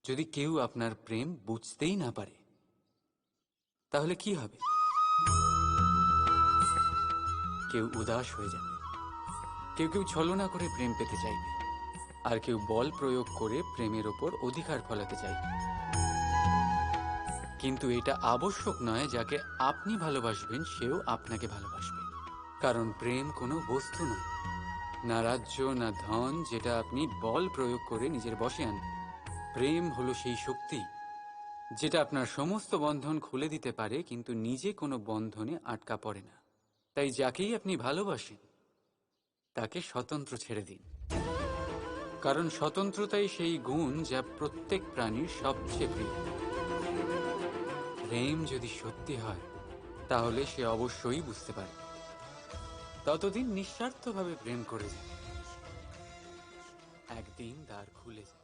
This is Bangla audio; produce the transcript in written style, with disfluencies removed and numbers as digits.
যদি কেউ আপনার প্রেম বুঝতেই না পারে তাহলে কি হবে? কেউ উদাস হয়ে যাবে, কেউ কেউ ছলনা করে প্রেম পেতে চাইবে, আর কেউ বল প্রয়োগ করে প্রেমের ওপর অধিকার ফলাতে চাইবে। কিন্তু এটা আবশ্যক নয় যাকে আপনি ভালোবাসবেন সেও আপনাকে ভালোবাসবে, কারণ প্রেম কোনো বস্তু নয়, না রাজ্য না ধন যেটা আপনি বল প্রয়োগ করে নিজের বশে আনবেন। প্রেম হলো সেই শক্তি যেটা আপনার সমস্ত বন্ধন খুলে দিতে পারে কিন্তু নিজে কোনো বন্ধনে আটকা পড়ে না। তাই যাকেই আপনি ভালোবাসেন তাকে স্বতন্ত্র ছেড়ে দিন, কারণ স্বতন্ত্রতাই সেই গুণ যা প্রত্যেক প্রাণীর সবচেয়ে প্রিয়। প্রেম যদি সত্যি হয় তাহলে সে অবশ্যই বুঝতে পারবে। ততদিন নিঃস্বার্থভাবে প্রেম করে যান, একদিন দ্বার খুলে যাবে।